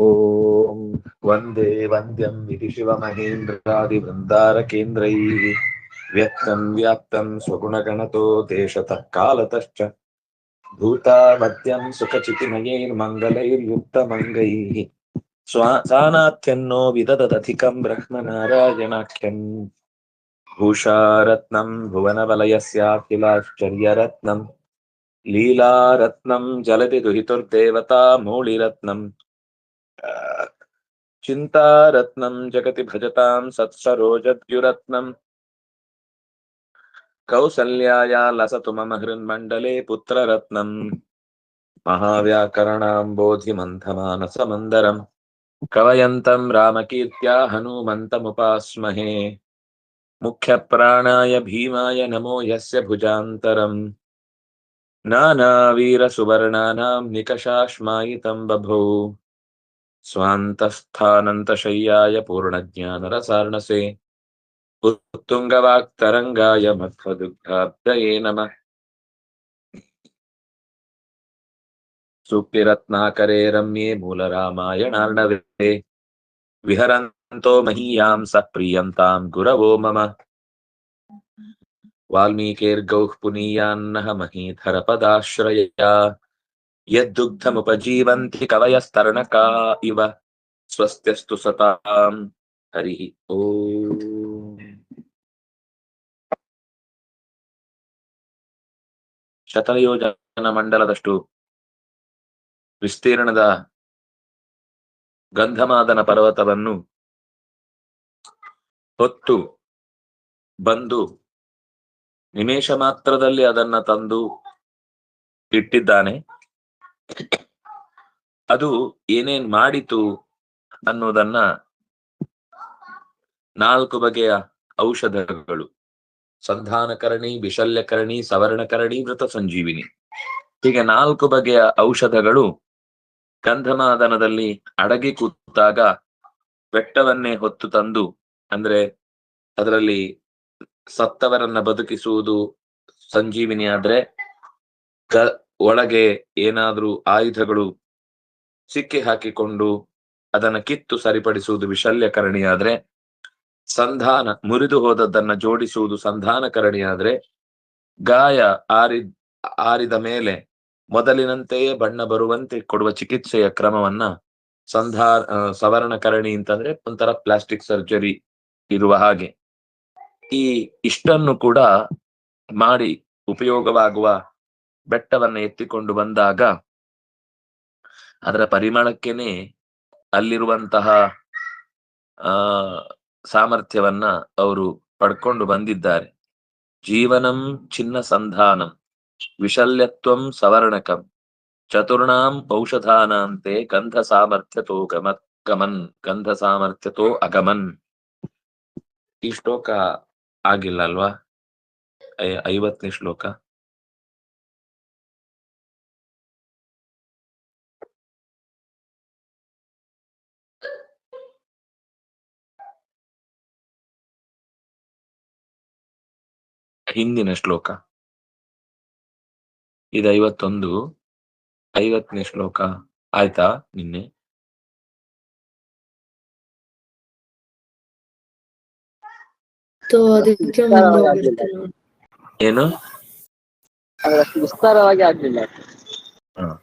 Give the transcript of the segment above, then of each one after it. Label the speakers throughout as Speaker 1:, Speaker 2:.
Speaker 1: ಓಂ ವಂದೇ ವಂದ್ಯಂ ವಿಧಿ ಶಿವಮಹೇಂದ್ರಾದಿವೃಂದಾರಕೇಂದ್ರೈಃ ವ್ಯಕ್ತಂ ವ್ಯಾಪ್ತಂ ಸ್ವಗುಣಗಣತೋ ದೇಶತಃ ಕಾಲತಶ್ಚ ಭೂತಾಮದ್ಯಂ ಸುಖಚಿತಿಮಯೈರ್ಮಂಗಲೈರ್ಯುಕ್ತಮಂಗೈಃ ಸಾನಾಥ್ಯನ್ನೋ ವಿದದಧಿಕಂ ಬ್ರಹ್ಮನಾರಾಯಣಾಖ್ಯಂ ಭೂಷಾರತ್ನಂ ಭುವನವಲಯಸ್ಯಾಖಿಲಾಶ್ಚರ್ಯರತ್ನಂ ಲೀಲಾರತ್ನಂ ಜಲಧಿ ದುಹಿತುರ್ದೇವತಾ ಮೌಳಿರತ್ನಂ ಚಿಂತಾರತ್ನಂ ಜಗತಿ ಭಜತಾಂ ಸತ್ಸರೋಜದ್ಯುರತ್ನಂ ಕೌಸಲ್ಯಾಯ ಲಸತು ಮಮ ಹೃನ್ಮಂಡಲೇ ಪುತ್ರರತ್ನಂ ಮಹಾವ್ಯಾಕರಣಾಂಬೋಧಿ ಮಂಥಮಾನಸಮಂದರಂ ಕವಯಂತಂ ರಾಮಕೀರ್ತ್ಯಾ ಹನುಮಂತಮುಪಾಸ್ಮಹೇ ಮುಖ್ಯಪ್ರಾಣಾಯ ಭೀಮಾಯ ನಮೋ ಯಸ್ಯ ಭುಜಾಂತರಂ ನಾನಾವೀರಸುವರ್ಣಾನಾಂ ನಿಕಷಾಶ್ಮಾಯಿತಂ ಬಭೌ ಸ್ವಾಂತಸ್ಥಾನಂತಶಯ್ಯಾಯ ಪೂರ್ಣಜ್ಞಾನರಸಾರ್ಣಸೆ ಉತ್ತುಂಗವಾಕ್ತರಂಗಾಯ ಮಧ್ವದುಗ್ಧಾಬ್ಧಯೇ ನಮಃ ಸೂಕ್ತಿರತ್ನಾಕರೇ ರಮ್ಯೇ ಮೂಲರಾಮಾಯಣಾರ್ಣವೇ ವಿಹರಂತೋ ಮಹೀಯಾಂ ಸ ಪ್ರಿಯಂತಾಂ ಗುರವೋ ಮಮ ವಾಲ್ಮೀಕೇರ್ಗೌಃ ಪುನೀಯಾನ್ನಃ ಮಹೀಧರ ಪದಾಶ್ರಯಾ ಯದ್ದುಗ್ಧಮುಪಜೀವಂತಿ ಕವಯಸ್ತರ್ಣಕಾ ಇವ ಸ್ವಸ್ತ್ಯಸ್ತು ಸತಾಂ ಹರಿ ಓಂ. ಶತಯೋಜನ ಮಂಡಲದಷ್ಟು ವಿಸ್ತೀರ್ಣದ ಗಂಧಮಾದನ ಪರ್ವತವನ್ನು ಹೊತ್ತು ಬಂದು ನಿಮೇಷ ಮಾತ್ರದಲ್ಲಿ ಅದನ್ನ ತಂದು ಇಟ್ಟಿದ್ದಾನೆ. ಅದು ಏನೇನ್ ಮಾಡಿತು ಅನ್ನೋದನ್ನ 4 ಬಗೆಯ ಔಷಧಗಳು, ಸಂಧಾನಕರಣಿ, ವಿಶಲ್ಯಕರಣಿ, ಸವರ್ಣಕರಣಿ, ಮೃತ ಸಂಜೀವಿನಿ, ಹೀಗೆ 4 ಬಗೆಯ ಔಷಧಗಳು ಗಂಧಮಾದನದಲ್ಲಿ ಅಡಗಿ ಕೂತಾಗ ಬೆಟ್ಟವನ್ನೇ ಹೊತ್ತು ತಂದು, ಅಂದ್ರೆ ಅದರಲ್ಲಿ ಸತ್ತವರನ್ನ ಬದುಕಿಸುವುದು ಸಂಜೀವಿನಿ ಆದ್ರೆ, ಒಳಗೆ ಏನಾದ್ರೂ ಆಯುಧಗಳು ಸಿಕ್ಕಿ ಹಾಕಿಕೊಂಡು ಅದನ್ನ ಕಿತ್ತು ಸರಿಪಡಿಸುವುದು ವಿಶಲ್ಯಕರಣಿ ಆದ್ರೆ, ಸಂಧಾನ ಮುರಿದು ಹೋದದ್ದನ್ನ ಜೋಡಿಸುವುದು ಸಂಧಾನಕರಣಿ ಆದ್ರೆ, ಗಾಯ ಆರಿದ ಮೇಲೆ ಮೊದಲಿನಂತೆಯೇ ಬಣ್ಣ ಬರುವಂತೆ ಕೊಡುವ ಚಿಕಿತ್ಸೆಯ ಕ್ರಮವನ್ನ ಸವರ್ಣಕರಣಿ ಅಂತಂದ್ರೆ ಒಂಥರ ಪ್ಲಾಸ್ಟಿಕ್ ಸರ್ಜರಿ ಇರುವ ಹಾಗೆ. ಈ ಇಷ್ಟನ್ನು ಕೂಡ ಮಾಡಿ ಉಪಯೋಗವಾಗುವ ಬೆಟ್ಟವನ್ನ ಎತ್ತಿಕೊಂಡು ಬಂದಾಗ ಅದರ ಪರಿಮಳಕ್ಕೇನೆ ಅಲ್ಲಿರುವಂತಹ ಸಾಮರ್ಥ್ಯವನ್ನ ಅವರು ಪಡ್ಕೊಂಡು ಬಂದಿದ್ದಾರೆ. ಜೀವನಂ ಚಿನ್ನ ಸಂಧಾನಂ ವಿಶಲ್ಯತ್ವಂ ಸವರ್ಣಕಂ ಚತುರ್ಣಾಂ ಔಷಧಾನಾಂತೆ ಗಂಧ ಸಾಮರ್ಥ್ಯತೋ ಗಂಧ ಸಾಮರ್ಥ್ಯತೋ ಅಗಮನ್. ಈ ಶ್ಲೋಕ ಆಗಿಲ್ಲ ಅಲ್ವಾ? 50ನೇ ಶ್ಲೋಕ. ಹಿಂದಿನ ಶ್ಲೋಕ ಇದು 51. 50ನೇ ಶ್ಲೋಕ ಆಯ್ತಾ ನಿನ್ನೆ? ಏನು
Speaker 2: ವಿಸ್ತಾರವಾಗಿ ಆಗ್ಲಿಲ್ಲ.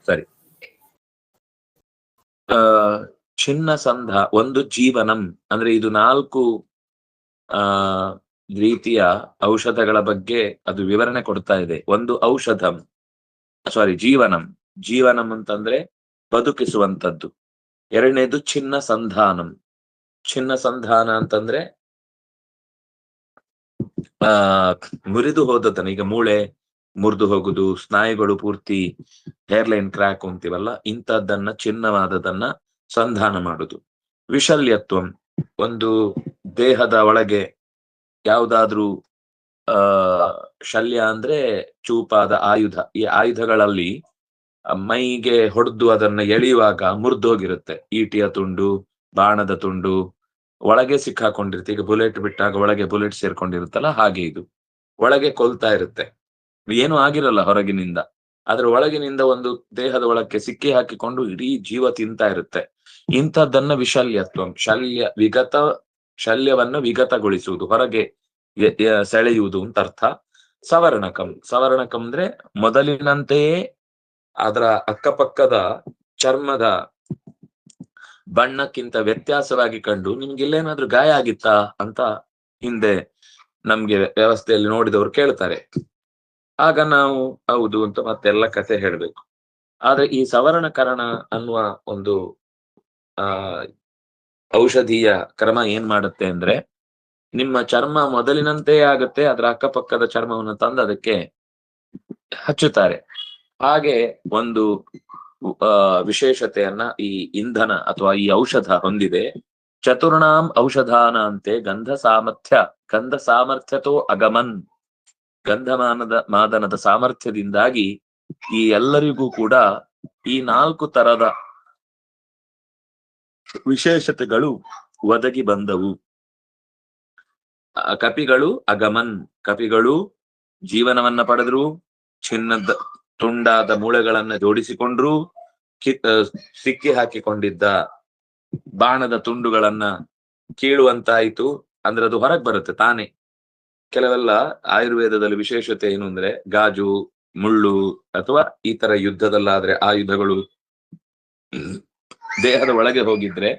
Speaker 1: ಸರಿ. ಚಿನ್ನ ಸಂಧ ಒಂದು ಜೀವನಂ ಅಂದ್ರೆ ಇದು 4 ರೀತಿಯ ಔಷಧಗಳ ಬಗ್ಗೆ ಅದು ವಿವರಣೆ ಕೊಡ್ತಾ ಇದೆ. ಒಂದು ಜೀವನಂ ಅಂತಂದ್ರೆ ಬದುಕಿಸುವಂತದ್ದು. ಎರಡನೇದು ಚಿನ್ನ ಸಂಧಾನ ಅಂತಂದ್ರೆ ಮುರಿದು ಹೋದದನ್ನ, ಈಗ ಮೂಳೆ ಮುರಿದು ಹೋಗುದು, ಸ್ನಾಯುಗಳು ಪೂರ್ತಿ ಹೇರ್ಲೈನ್ ಕ್ರ್ಯಾಕ್ ಅಂತೀವಲ್ಲ, ಇಂಥದ್ದನ್ನ ಚಿನ್ನವಾದದನ್ನ ಸಂಧಾನ ಮಾಡುದು. ವಿಶಲ್ಯತ್ವಂ ಒಂದು ದೇಹದ ಒಳಗೆ ಯಾವುದಾದ್ರೂ ಶಲ್ಯ ಅಂದ್ರೆ ಚೂಪಾದ ಆಯುಧ, ಈ ಆಯುಧಗಳಲ್ಲಿ ಮೈಗೆ ಹೊಡೆದು ಅದನ್ನ ಎಳೆಯುವಾಗ ಮುರಿದೋಗಿರುತ್ತೆ. ಈಟಿಯ ತುಂಡು, ಬಾಣದ ತುಂಡು ಒಳಗೆ ಸಿಕ್ಕಾಕೊಂಡಿರುತ್ತೆ. ಈಗ ಬುಲೆಟ್ ಬಿಟ್ಟಾಗ ಒಳಗೆ ಬುಲೆಟ್ ಸೇರ್ಕೊಂಡಿರುತ್ತಲ್ಲ, ಹಾಗೆ ಇದು ಒಳಗೆ ಕೊಲ್ತಾ ಇರುತ್ತೆ. ಏನು ಆಗಿರಲ್ಲ ಹೊರಗಿನಿಂದ, ಆದ್ರೆ ಒಳಗಿನಿಂದ ಒಂದು ದೇಹದ ಒಳಕ್ಕೆ ಸಿಕ್ಕಿ ಹಾಕಿಕೊಂಡು ಇಡೀ ಜೀವ ತಿಂತಾ ಇರುತ್ತೆ. ಇಂಥದ್ದನ್ನ ವಿಶಲ್ಯತ್ವಂ, ಶಲ್ಯವನ್ನು ವಿಗತಗೊಳಿಸುವುದು, ಹೊರಗೆ ಸೆಳೆಯುವುದು ಅಂತ ಅರ್ಥ. ಸವರ್ಣಕಂ, ಸವರ್ಣಕಂ ಅಂದ್ರೆ ಮೊದಲಿನಂತೆಯೇ ಅದರ ಅಕ್ಕಪಕ್ಕದ ಚರ್ಮದ ಬಣ್ಣಕ್ಕಿಂತ ವ್ಯತ್ಯಾಸವಾಗಿ ಕಂಡು ನಿಮ್ಗೆ ಇಲ್ಲೇನಾದ್ರೂ ಗಾಯ ಆಗಿತ್ತಾ ಅಂತ ಹಿಂದೆ ನಮ್ಗೆ ವ್ಯವಸ್ಥೆಯಲ್ಲಿ ನೋಡಿದವರು ಕೇಳ್ತಾರೆ. ಆಗ ನಾವು ಹೌದು ಅಂತ ಮತ್ತೆಲ್ಲ ಕಥೆ ಹೇಳ್ಬೇಕು. ಆದ್ರೆ ಈ ಸವರ್ಣಕರಣ ಅನ್ನುವ ಒಂದು ಔಷಧೀಯ ಕ್ರಮ ಏನ್ ಮಾಡುತ್ತೆ ಅಂದ್ರೆ, ನಿಮ್ಮ ಚರ್ಮ ಮೊದಲಿನಂತೆಯೇ ಆಗುತ್ತೆ, ಅದರ ಅಕ್ಕಪಕ್ಕದ ಚರ್ಮವನ್ನು ತಂದು ಅದಕ್ಕೆ ಹಚ್ಚುತ್ತಾರೆ. ಹಾಗೆ ಒಂದು ವಿಶೇಷತೆಯನ್ನ ಈ ಇಂಧನ ಅಥವಾ ಈ ಔಷಧ ಹೊಂದಿದೆ. ಚತುರ್ಣಾಂ ಔಷಧಾನಂತೆ ಗಂಧ ಸಾಮರ್ಥ್ಯತೋ ಅಗಮನ್, ಮಾದನದ ಸಾಮರ್ಥ್ಯದಿಂದಾಗಿ ಈ ಎಲ್ಲರಿಗೂ ಕೂಡ ಈ 4 ತರದ ವಿಶೇಷತೆಗಳು ಒದಗಿ ಬಂದವು. ಕಪಿಗಳು ಅಗಮನ್, ಕಪಿಗಳು ಜೀವನವನ್ನ ಪಡೆದ್ರು, ಚಿನ್ನದ ತುಂಡಾದ ಮೂಳೆಗಳನ್ನ ಜೋಡಿಸಿಕೊಂಡ್ರು, ಸಿಕ್ಕಿ ಹಾಕಿಕೊಂಡಿದ್ದ ಬಾಣದ ತುಂಡುಗಳನ್ನ ಕೀಳುವಂತಾಯ್ತು. ಅಂದ್ರೆ ಅದು ಹೊರಗೆ ಬರುತ್ತೆ ತಾನೆ. ಕೆಲವೆಲ್ಲ ಆಯುರ್ವೇದದಲ್ಲಿ ವಿಶೇಷತೆ ಏನು ಅಂದ್ರೆ, ಗಾಜು, ಮುಳ್ಳು ಅಥವಾ ಈ ತರ ಯುದ್ಧದಲ್ಲಾದ್ರೆ ಆಯುಧಗಳು ದೇಹದ ಒಳಗೆ ಹೋಗಿದ್ರೆ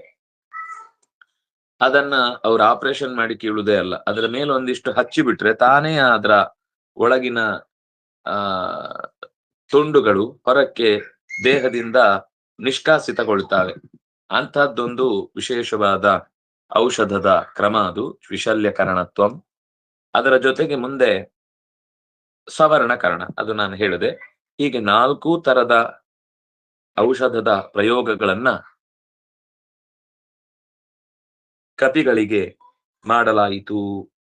Speaker 1: ಅದನ್ನ ಅವ್ರು ಆಪರೇಷನ್ ಮಾಡಿ ಕೀಳುವುದೇ ಅಲ್ಲ, ಅದರ ಮೇಲೆ ಒಂದಿಷ್ಟು ಹಚ್ಚಿಬಿಟ್ರೆ ತಾನೇ ಅದರ ಒಳಗಿನ ತುಂಡುಗಳು ಹೊರಕ್ಕೆ ದೇಹದಿಂದ ನಿಷ್ಕಾಸಿತಗೊಳ್ತಾವೆ. ಅಂತಹದ್ದೊಂದು ವಿಶೇಷವಾದ ಔಷಧದ ಕ್ರಮ ಅದು ವಿಶಲ್ಯಕರಣತ್ವಂ. ಅದರ ಜೊತೆಗೆ ಮುಂದೆ ಸವರ್ಣಕರಣ, ಅದು ನಾನು ಹೇಳಿದೆ. ಹೀಗೆ 4 ತರದ ಔಷಧದ ಪ್ರಯೋಗಗಳನ್ನ ಕಪಿಗಳಿಗೆ ಮಾಡಲಾಯಿತು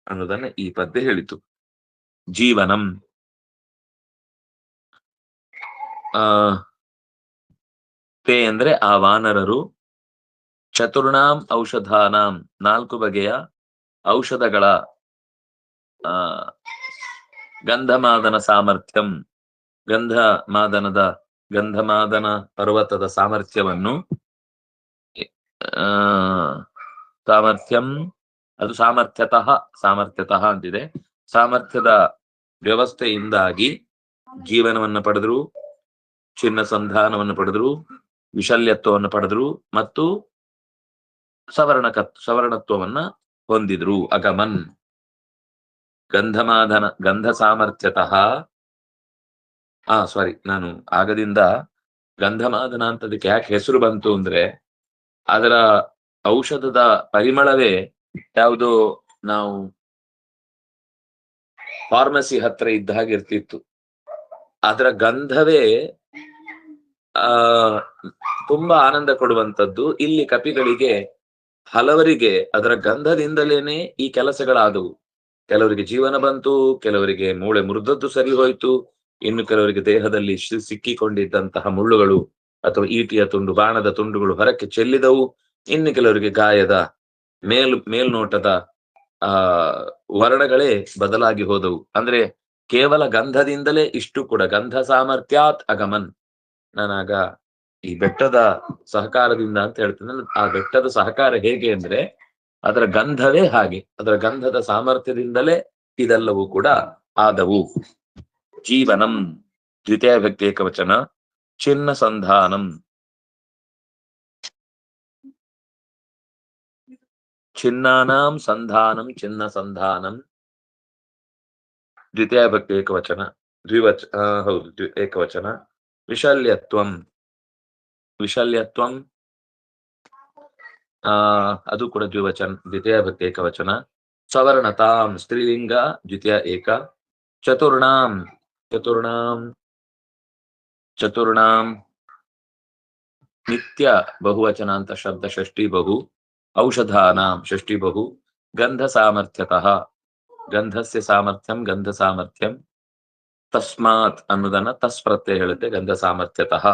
Speaker 1: ಅನ್ನೋದನ್ನ ಈ ಪದ್ಯ ಹೇಳಿತು. ಜೀವನಂ, ತೇ ಅಂದ್ರೆ ಆ ವಾನರರು, ಚತುರ್ಣಾಂ ಔಷಧಾನಾಂ 4 ಬಗೆಯ ಔಷಧಗಳ ಗಂಧಮಾದನ ಸಾಮರ್ಥ್ಯಂ, ಗಂಧಮಾದನ ಪರ್ವತದ ಸಾಮರ್ಥ್ಯವನ್ನು ಅದು ಸಾಮರ್ಥ್ಯತಃ ಅಂತಿದೆ. ಸಾಮರ್ಥ್ಯದ ವ್ಯವಸ್ಥೆಯಿಂದಾಗಿ ಜೀವನವನ್ನು ಪಡೆದ್ರು, ಚಿನ್ನ ಸಂಧಾನವನ್ನು ಪಡೆದ್ರು, ವಿಶಲ್ಯತ್ವವನ್ನು ಪಡೆದ್ರು ಮತ್ತು ಸವರ್ಣತ್ವವನ್ನ ಹೊಂದಿದ್ರು. ಅಗಮನ್ ಗಂಧ ಸಾಮರ್ಥ್ಯತಃ ನಾನು ಆಗದಿಂದ ಗಂಧಮಾದನ ಅಂತದಕ್ಕೆ ಯಾಕೆ ಹೆಸರು ಬಂತು ಅಂದ್ರೆ, ಅದರ ಔಷಧದ ಪರಿಮಳವೇ ಯಾವುದೋ ನಾವು ಫಾರ್ಮಸಿ ಹತ್ರ ಇದ್ದ ಹಾಗೆ ಇರ್ತಿತ್ತು. ಅದರ ಗಂಧವೇ ತುಂಬಾ ಆನಂದ ಕೊಡುವಂಥದ್ದು. ಇಲ್ಲಿ ಕಪಿಗಳಿಗೆ ಹಲವರಿಗೆ ಅದರ ಗಂಧದಿಂದಲೇನೆ ಈ ಕೆಲಸಗಳಾದವು. ಕೆಲವರಿಗೆ ಜೀವನ ಬಂತು, ಕೆಲವರಿಗೆ ಮೂಳೆ ಮುರಿದದ್ದು ಸರಿ ಹೋಯ್ತು, ಇನ್ನು ಕೆಲವರಿಗೆ ದೇಹದಲ್ಲಿ ಸಿಕ್ಕಿಕೊಂಡಿದ್ದಂತಹ ಮುಳ್ಳುಗಳು ಅಥವಾ ಈಟಿಯ ತುಂಡು, ಬಾಣದ ತುಂಡುಗಳು ಹೊರಕ್ಕೆ ಚೆಲ್ಲಿದವು. ಇನ್ನು ಕೆಲವರಿಗೆ ಗಾಯದ ಮೇಲ್ನೋಟದ ವರ್ಣಗಳೇ ಬದಲಾಗಿ ಹೋದವು. ಅಂದ್ರೆ ಕೇವಲ ಗಂಧದಿಂದಲೇ ಇಷ್ಟು ಕೂಡ ಗಂಧ ಸಾಮರ್ಥ್ಯಾತ್ ಅಗಮನ್. ನಾನಾಗ ಈ ಬೆಟ್ಟದ ಸಹಕಾರದಿಂದ ಅಂತ ಹೇಳ್ತೇನೆ. ಆ ಬೆಟ್ಟದ ಸಹಕಾರ ಹೇಗೆ ಅಂದ್ರೆ ಅದರ ಗಂಧವೇ ಹಾಗೆ, ಅದರ ಗಂಧದ ಸಾಮರ್ಥ್ಯದಿಂದಲೇ ಇದೆಲ್ಲವೂ ಕೂಡ ಆದವು. ಜೀವನಂ ದ್ವಿತೀಯ ವ್ಯಕ್ತಿ ಏಕವಚನ. ಚಿನ್ನ ಸಂಧಾನಂ, ಚಿನ್ನಾನಾಂ ಸಂಧಾನಂ, ಚಿನ್ನ ಸಂಧಾನಂ ದ್ವಿತೀಯ ಭಕ್ತಿ ಏಕವಚನ. ಹೌದು ಏಕವಚನ. ವಿಶಲ್ಯತ್ವಂ ಅದು ಕೂಡ ದ್ವಿತೀಯ ಭಕ್ತಿ ಏಕವಚನ. ಸವರ್ಣತಾಂ ಸ್ತ್ರೀಲಿಂಗ ದ್ವಿತೀಯ ಏಕ. ಚತುರ್ಣಾಂ ನಿತ್ಯ ಬಹುವಚನ ಅಂತ ಶಬ್ದ ಷಷ್ಠಿ ಬಹು. ಔಷಧಾನಾಂ ಷಷ್ಠಿ ಬಹು. ಗಂಧ ಸಾಮರ್ಥ್ಯತಃ, ಗಂಧಸ್ಯ ಸಾಮರ್ಥ್ಯಂ ಗಂಧ ಸಾಮರ್ಥ್ಯಂ. ತಸ್ಮಾತ್ ಅನ್ನೋದನ್ನ ತಸ್ ಪ್ರತ್ಯಯ ಹೇಳುತ್ತೆ. ಗಂಧ ಸಾಮರ್ಥ್ಯತಃ.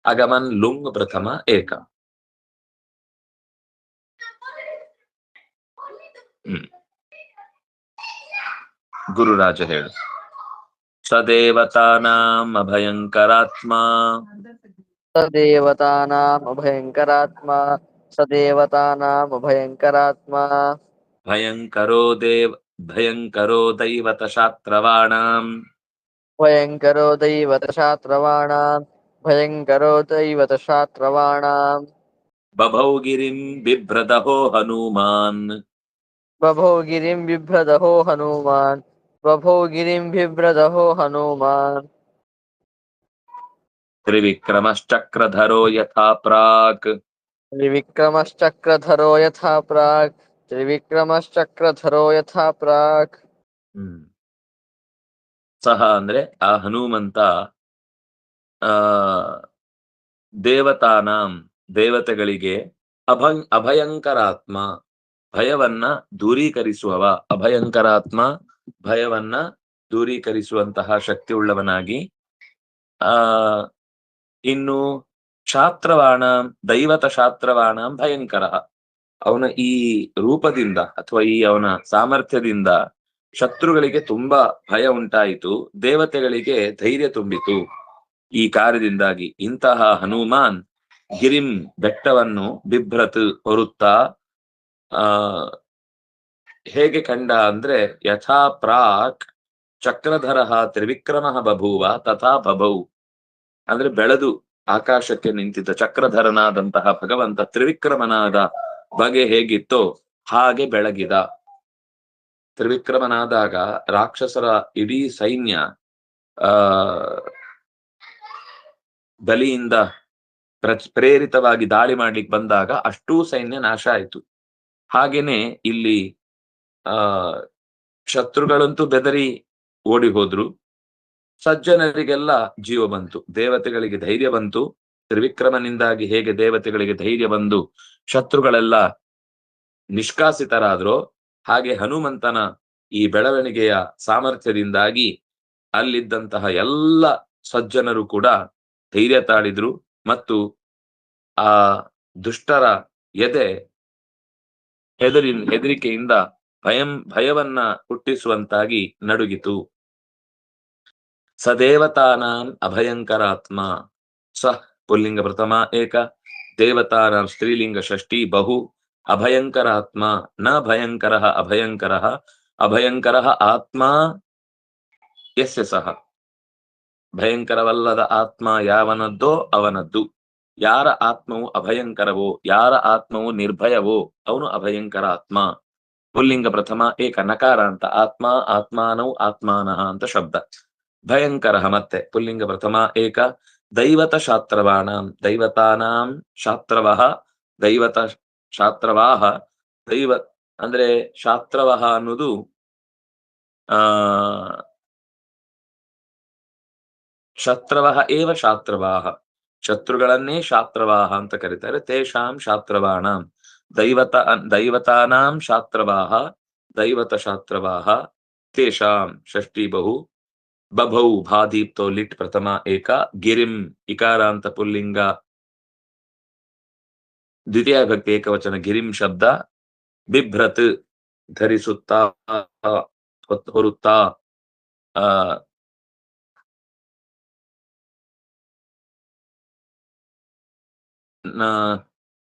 Speaker 1: ಅಗಮನ್ ಲುಂಗ್ ಪ್ರಥಮ ಏಕ. ಗುರುರಾಜ ಹೇಳು. ಸದೇವತಾನಾಂ ಅಭಯಂಕರಾತ್ಮ
Speaker 2: सदेवतानामभयङ्करात्मा सदेवतानामभयङ्करात्मा
Speaker 1: भयङ्करो दैवतशात्रवाणाम्
Speaker 2: भयङ्करो दैवतशात्रवाणां भयङ्करो दैवतशात्रवाणां
Speaker 1: बभौ गिरिं बिभ्रदहो हनूमान्
Speaker 2: बभो गिरिं बिभ्रदहो हनूमान् बभो गिरिं बिभ्रदहो हनूमान्
Speaker 1: त्रिविक्रमश्चक्रधरो यथा प्राक्
Speaker 2: त्रिविक्रमश्चक्रधरो यथा प्राक् त्रिविक्रमश्चक्रधरो यथा प्राक्
Speaker 1: सह ಅಂದ್ರೆ ಆ ಹನುಮಂತ ದೇವತಾನಾಂ ದೇವತೆಗಳಿಗೆ ಅಭಯಂಕರಾತ್ಮ ಭಯವನ್ನ ದೂರೀಕರಿಸುವವ ಅಭಯಂಕರಾತ್ಮ ಭಯವನ್ನ ದೂರೀಕರಿಸುವಂತಹ ಶಕ್ತಿ ಉಳ್ಳವನಾಗಿ ಇನ್ನು ಶಾಸ್ತ್ರವಾಣಾಂ ದೈವತ ಶಾಸ್ತ್ರವಾಣಾಂ ಭಯಂಕರ ಅವನ ಈ ರೂಪದಿಂದ ಅಥವಾ ಈ ಅವನ ಸಾಮರ್ಥ್ಯದಿಂದ ಶತ್ರುಗಳಿಗೆ ತುಂಬಾ ಭಯ ಉಂಟಾಯಿತು, ದೇವತೆಗಳಿಗೆ ಧೈರ್ಯ ತುಂಬಿತು. ಈ ಕಾರ್ಯದಿಂದಾಗಿ ಇಂತಹ ಹನುಮಾನ್ ಗಿರಿಂ ಬೆಟ್ಟವನ್ನು ಬಿಭ್ರತ್ ಹೊರುತ್ತಾ ಹೇಗೆ ಕಂಡ ಅಂದ್ರೆ ಯಥಾ ಪ್ರಾಕ್ ಚಕ್ರಧರ ತ್ರಿವಿಕ್ರಮ ಬಭೂವ ತಥಾ ಬಭೌ ಅಂದ್ರೆ ಬೆಳೆದು ಆಕಾಶಕ್ಕೆ ನಿಂತಿದ್ದ ಚಕ್ರಧರನಾದಂತಹ ಭಗವಂತ ತ್ರಿವಿಕ್ರಮನಾದ ಬಗೆ ಹೇಗಿತ್ತೋ ಹಾಗೆ ಬೆಳಗಿದ. ತ್ರಿವಿಕ್ರಮನಾದಾಗ ರಾಕ್ಷಸರ ಇಡೀ ಸೈನ್ಯ ಬಲಿಯಿಂದ ಪ್ರೇರಿತವಾಗಿ ದಾಳಿ ಮಾಡ್ಲಿಕ್ಕೆ ಬಂದಾಗ ಅಷ್ಟೂ ಸೈನ್ಯ ನಾಶ ಆಯಿತು. ಹಾಗೇನೆ ಇಲ್ಲಿ ಶತ್ರುಗಳಂತೂ ಬೆದರಿ ಓಡಿ ಹೋದ್ರು, ಸಜ್ಜನರಿಗೆಲ್ಲ ಜೀವ ಬಂತು, ದೇವತೆಗಳಿಗೆ ಧೈರ್ಯ ಬಂತು. ತ್ರಿವಿಕ್ರಮನಿಂದಾಗಿ ಹೇಗೆ ದೇವತೆಗಳಿಗೆ ಧೈರ್ಯ ಬಂದು ಶತ್ರುಗಳೆಲ್ಲ ನಿಷ್ಕಾಸಿತರಾದ್ರೋ ಹಾಗೆ ಹನುಮಂತನ ಈ ಬೆಳವಣಿಗೆಯ ಸಾಮರ್ಥ್ಯದಿಂದಾಗಿ ಅಲ್ಲಿದ್ದಂತಹ ಎಲ್ಲ ಸಜ್ಜನರು ಕೂಡ ಧೈರ್ಯ ತಾಳಿದ್ರು ಮತ್ತು ಆ ದುಷ್ಟರ ಎದೆ ಹೆದರಿಕೆಯಿಂದ ಭಯವನ್ನ ಹುಟ್ಟಿಸುವಂತಾಗಿ ನಡುಗಿತು. ಸದೇವತಾನಾಂ ಅಭಯಂಕರಾತ್ಮ ಸ ಪುಲ್ಲಿಂಗ ಪ್ರಥಮ ಏಕ, ದೇವತಾನಾಂ ಸ್ತ್ರೀಲಿಂಗ ಷಷ್ಠಿ ಬಹು, ಅಭಯಂಕರಾತ್ಮ ನ ಭಯಂಕರ ಅಭಯಂಕರ, ಅಭಯಂಕರ ಆತ್ಮ ಯಸ್ಯ ಸಹ. ಭಯಂಕರವಲ್ಲದ ಆತ್ಮ ಯಾವನದ್ದೋ ಅವನದ್ದು. ಯಾರ ಆತ್ಮವು ಅಭಯಂಕರವೋ, ಯಾರ ಆತ್ಮವು ನಿರ್ಭಯವೋ ಅವನು ಅಭಯಂಕರ ಆತ್ಮ. ಪುಲ್ಲಿಂಗ ಪ್ರಥಮ ಏಕ ನಕಾರ ಅಂತ, ಆತ್ಮ ಆತ್ಮಾನೌ ಆತ್ಮಾನಃ ಅಂತ ಶಬ್ದ. ಭಯಂಕರ ಮತ್ತೆ ಪುಲ್ಲಿಂಗ ಪ್ರಥಮ ಏಕ, ದೈವತ ಶಾಸ್ತ್ರವಾಣಾಂ ದೈವತಾನಾಂ ಶಾಸ್ತ್ರವಃ ದೈವತ ಶಾಸ್ತ್ರವಾಹ. ದೈವ ಅಂದ್ರೆ ಶಾಸ್ತ್ರವಹ ಅನ್ನೋದು ಶತ್ರವಹ ಏವ ಶಾಸ್ತ್ರವಾಹ, ಶತ್ರುಗಳನ್ನೇ ಶಾಸ್ತ್ರವಾಹ ಅಂತ ಕರೀತಾರೆ. ತೇಷಾಂ ಶಾಸ್ತ್ರವಾಣಾಂ ದೈವತಾನಾಂ ಶಾಸ್ತ್ರವಾಹ ದೈವತ ಶಾಸ್ತ್ರವಾಹ ತೇಷಾಂ ಷಷ್ಠಿ ಬಹು, ಬಭೌ ಭಾದೀಪ್ತೋ ಲಿಟ್ ಪ್ರಥಮ ಏಕ, ಗಿರಿಂ ಇಕಾರಾಂತ ಪುಲ್ಲಿಂಗ ದ್ವಿತೀಯ ಭಕ್ತಿ ಏಕವಚನ ಗಿರಿಂ ಶಬ್ದ, ಬಿಭ್ರತ್ ಧರಿಸುತ್ತಾ ಹೊರುತ್ತಾ,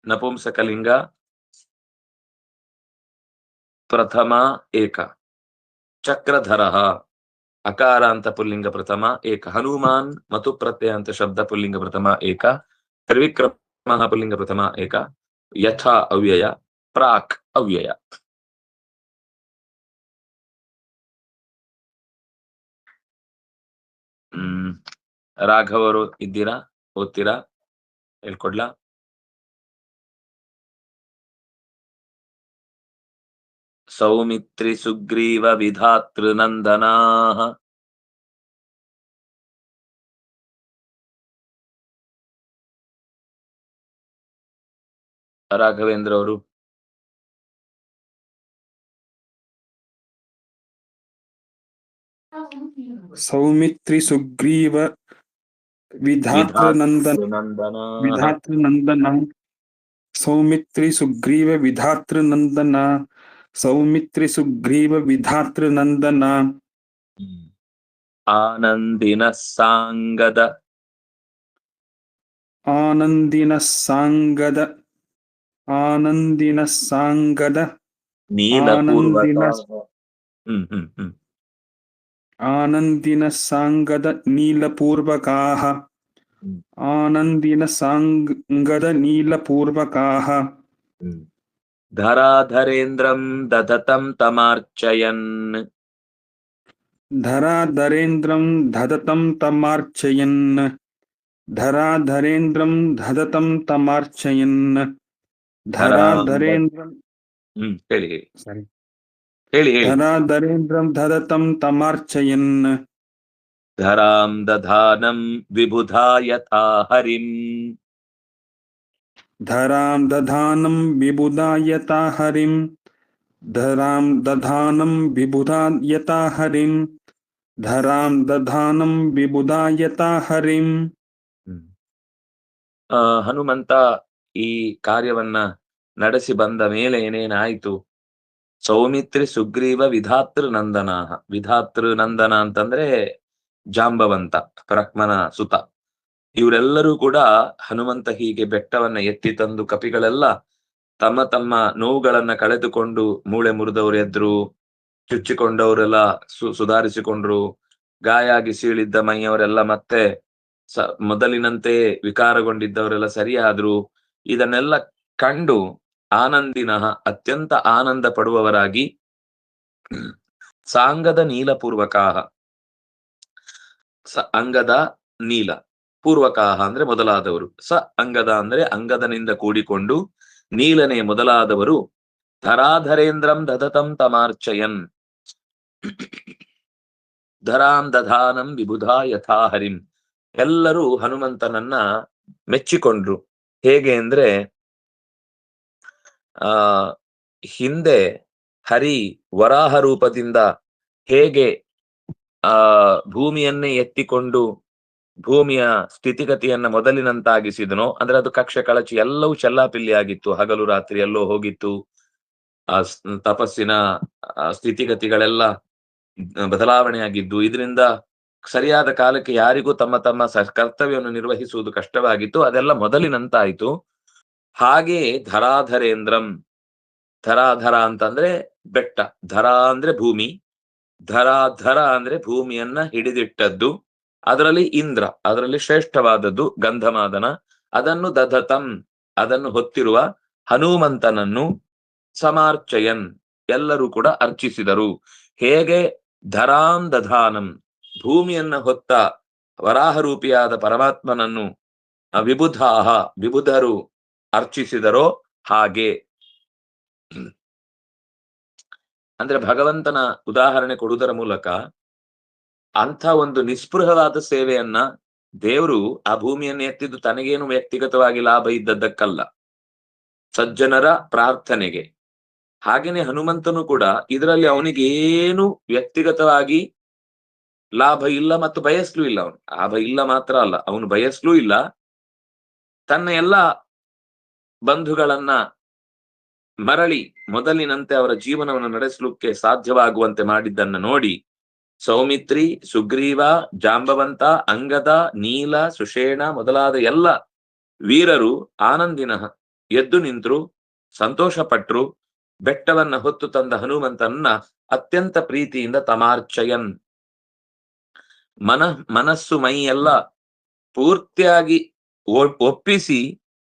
Speaker 1: ನಪುಂಸಕಲಿಂಗ ಪ್ರಥಮ ಏಕ, ಚಕ್ರಧರ ಅಕಾರಾಂತ ಪುಲ್ಲಿಂಗ ಪ್ರಥಮ ಏಕ, ಹನುಮಾನ್ ಮತು ಪ್ರತ್ಯಯ ಅಂತ ಶಬ್ದ ಪುಲ್ಲಿಂಗ ಪ್ರಥಮ ಏಕ, ತ್ರಿವಿಕ್ರಮ ಪುಲ್ಲಿಂಗ ಪ್ರಥಮ ಏಕ, ಯಥಾ ಅವ್ಯಯ, ಪ್ರಾಕ್ ಅವ್ಯಯ. ರಾಘವರು ಇದ್ದೀರಾ? ಓದ್ತೀರಾ? ಹೇಳ್ಕೊಡ್ಲಾ? ಸೌಮಿತ್ರಿ ಸುಗ್ರೀವ ವಿಧಾತೃನಂದನಾ. ರಾಘವೇಂದ್ರ ಅವರು
Speaker 3: ಸೌಮಿತ್ರಿ ಸುಗ್ರೀವ ವಿಧಾತೃನಂದನ ಸೌಮಿತ್ರಿ ಸುಗ್ರೀವ ವಿಧಾತೃನಂದನ ಸೌಮಿತ್ರಿ ಸುಗ್ರೀವ ವಿಧಾತೃನಂದನ
Speaker 1: ಹ್ಮ್. ಆನಂದಿನ ಸಾಂಗದ
Speaker 3: ಆನಂದಿನ ಸಾಂಗದ
Speaker 1: ನೀಲ ಪೂರ್ವಕ.
Speaker 3: ಆನಂದಿನ ಸಾಂಗದ ನೀಲಪೂರ್ವಕಾಃ ಆನಂದಿನ ಸಾಂಗದ ನೀಲಪೂರ್ವಕಾಃ
Speaker 1: ಧರಾಧರೇಂದ್ರಂ ದಧತಂ ತಮಾರ್ಚಯನ್.
Speaker 3: ಧರಾಧರೇಂದ್ರಂ ದಧತಂ ತಮಾರ್ಚಯನ್ ಧರಾಧರೇಂದ್ರಂ ದಧತಂ ತಮಾರ್ಚಯನ್ ಧರಾಧರೇಂದ್ರಂ
Speaker 1: ಹೇಳಿ
Speaker 3: ಸಾರಿ
Speaker 1: ಹೇಳಿ.
Speaker 3: ಧರಾಧರೇಂದ್ರಂ ದಧತಂ ತಮಾರ್ಚಯನ್
Speaker 1: ಧರಾಂ ದಧಾನಂ ವಿಬುಧಾ ಯಥಾ ಹರಿಂ.
Speaker 3: ಧರಾಂ ದಧಾನಂ ವಿಬುಧಾ ಯಥಾ ಹರಿಂ ಧರಾಂ ದಧಾನಂ ವಿಬುಧಾ ಯಥಾ ಹರಿಂ ಧರಾಂ ದಧಾನಂ ವಿಬುಧಾ ಯಥಾ ಹರಿಂ.
Speaker 1: ಹನುಮಂತ ಈ ಕಾರ್ಯವನ್ನ ನಡೆಸಿ ಬಂದ ಮೇಲೆ ಏನೇನಾಯ್ತು? ಸೌಮಿತ್ರಿ ಸುಗ್ರೀವ ವಿಧಾತೃ ನಂದನ. ವಿಧಾತೃ ನಂದನ ಅಂತಂದ್ರೆ ಜಾಂಬವಂತ, ಬ್ರಹ್ಮನ ಸುತ. ಇವರೆಲ್ಲರೂ ಕೂಡ ಹನುಮಂತ ಹೀಗೆ ಬೆಟ್ಟವನ್ನ ಎತ್ತಿ ತಂದು ಕಪಿಗಳೆಲ್ಲ ತಮ್ಮ ತಮ್ಮ ನೋವುಗಳನ್ನ ಕಳೆದುಕೊಂಡು, ಮೂಳೆ ಮುರಿದವರು ಎದ್ರು, ಚುಚ್ಚಿಕೊಂಡವರೆಲ್ಲ ಸುಧಾರಿಸಿಕೊಂಡ್ರು, ಗಾಯ ಆಗಿ ಸೀಳಿದ್ದ ಮೈಯವರೆಲ್ಲ ಮತ್ತೆ ಮೊದಲಿನಂತೆ ವಿಕಾರಗೊಂಡಿದ್ದವರೆಲ್ಲ ಸರಿಯಾದ್ರು. ಇದನ್ನೆಲ್ಲ ಕಂಡು ಆನಂದಿನ ಅತ್ಯಂತ ಆನಂದ ಪಡುವವರಾಗಿ ಸಾಂಗದ ನೀಲಪೂರ್ವಕಾಹ, ಅಂಗದ ನೀಲ, ಪೂರ್ವಕಾಹ ಅಂದ್ರೆ ಮೊದಲಾದವರು, ಅಂಗದ ಅಂದ್ರೆ ಅಂಗದನಿಂದ ಕೂಡಿಕೊಂಡು ನೀಲನೆ ಮೊದಲಾದವರು ಧರಾಧರೇಂದ್ರಂ ದಧತಂ ತಮಾರ್ಚಯನ್ ಧರಾಂ ದಧಾನಂ ವಿಬುಧಾ ಯಥಾ ಹರಿಂ. ಎಲ್ಲರೂ ಹನುಮಂತನನ್ನ ಮೆಚ್ಚಿಕೊಂಡ್ರು. ಹೇಗೆ ಅಂದ್ರೆ ಹಿಂದೆ ಹರಿ ವರಾಹ ರೂಪದಿಂದ ಹೇಗೆ ಭೂಮಿಯನ್ನೇ ಎತ್ತಿಕೊಂಡು ಭೂಮಿಯ ಸ್ಥಿತಿಗತಿಯನ್ನ ಮೊದಲಿನಂತಾಗಿಸಿದನೋ, ಅಂದ್ರೆ ಅದು ಕಕ್ಷ ಕಳಚಿ ಎಲ್ಲವೂ ಚೆಲ್ಲಾಪಿಲ್ಲಿ ಆಗಿತ್ತು, ಹಗಲು ರಾತ್ರಿ ಎಲ್ಲೋ ಹೋಗಿತ್ತು. ಆ ತಪಸ್ಸಿನ ಸ್ಥಿತಿಗತಿಗಳೆಲ್ಲ ಬದಲಾವಣೆ ಆಗಿದ್ದು, ಇದರಿಂದ ಸರಿಯಾದ ಕಾಲಕ್ಕೆ ಯಾರಿಗೂ ತಮ್ಮ ತಮ್ಮ ಕರ್ತವ್ಯವನ್ನು ನಿರ್ವಹಿಸುವುದು ಕಷ್ಟವಾಗಿತ್ತು. ಅದೆಲ್ಲ ಮೊದಲಿನಂತಾಯ್ತು. ಹಾಗೆ ಧರಾಧರೇಂದ್ರಂ, ಧರಾಧರ ಅಂತಂದ್ರೆ ಬೆಟ್ಟ, ಧರ ಅಂದ್ರೆ ಭೂಮಿ, ಧರಾಧರ ಅಂದ್ರೆ ಭೂಮಿಯನ್ನ ಹಿಡಿದಿಟ್ಟದ್ದು, ಅದರಲ್ಲಿ ಇಂದ್ರ, ಅದರಲ್ಲಿ ಶ್ರೇಷ್ಠವಾದದ್ದು ಗಂಧಮಾದನ, ಅದನ್ನು ದಧತಂ, ಅದನ್ನು ಹೊತ್ತಿರುವ ಹನುಮಂತನನ್ನು ಸಮಾರ್ಚಯನ್, ಎಲ್ಲರೂ ಕೂಡ ಅರ್ಚಿಸಿದರು. ಹೇಗೆ ಧರಾಂ ದಧಾನಂ, ಭೂಮಿಯನ್ನ ಹೊತ್ತ ವರಾಹರೂಪಿಯಾದ ಪರಮಾತ್ಮನನ್ನು ವಿಬುಧಾಹ, ವಿಬುಧರು ಅರ್ಚಿಸಿದರೋ ಹಾಗೆ. ಅಂದ್ರೆ ಭಗವಂತನ ಉದಾಹರಣೆ ಕೊಡುವುದರ ಮೂಲಕ ಅಂಥ ಒಂದು ನಿಸ್ಪೃಹವಾದ ಸೇವೆಯನ್ನ ದೇವರು ಆ ಭೂಮಿಯನ್ನು ಎತ್ತಿದ್ದು ತನಗೇನು ವ್ಯಕ್ತಿಗತವಾಗಿ ಲಾಭ ಇದ್ದದ್ದಕ್ಕಲ್ಲ, ಸಜ್ಜನರ ಪ್ರಾರ್ಥನೆಗೆ. ಹಾಗೇನೆ ಹನುಮಂತನು ಕೂಡ ಇದರಲ್ಲಿ ಅವನಿಗೇನು ವ್ಯಕ್ತಿಗತವಾಗಿ ಲಾಭ ಇಲ್ಲ ಮತ್ತು ಬಯಸ್ಲೂ ಇಲ್ಲ. ಅವನು ಲಾಭ ಇಲ್ಲ ಮಾತ್ರ ಅಲ್ಲ, ಅವನು ಬಯಸ್ಲೂ ಇಲ್ಲ. ತನ್ನ ಎಲ್ಲ ಬಂಧುಗಳನ್ನ ಮರಳಿ ಮೊದಲಿನಂತೆ ಅವರ ಜೀವನವನ್ನು ನಡೆಸಲಿಕ್ಕೆ ಸಾಧ್ಯವಾಗುವಂತೆ ಮಾಡಿದ್ದನ್ನು ನೋಡಿ ಸೌಮಿತ್ರಿ, ಸುಗ್ರೀವ, ಜಾಂಬವಂತ, ಅಂಗದ, ನೀಲ, ಸುಷೇಣ ಮೊದಲಾದ ಎಲ್ಲ ವೀರರು ಆನಂದಿನ ಎದ್ದು ನಿಂತರು, ಸಂತೋಷ ಪಟ್ರು. ಬೆಟ್ಟವನ್ನ ಹೊತ್ತು ತಂದ ಹನುಮಂತನನ್ನ ಅತ್ಯಂತ ಪ್ರೀತಿಯಿಂದ ತಮಾರ್ಚಯನ್, ಮನಸ್ಸು ಮೈ ಎಲ್ಲ ಪೂರ್ತಿಯಾಗಿ ಒಪ್ಪಿಸಿ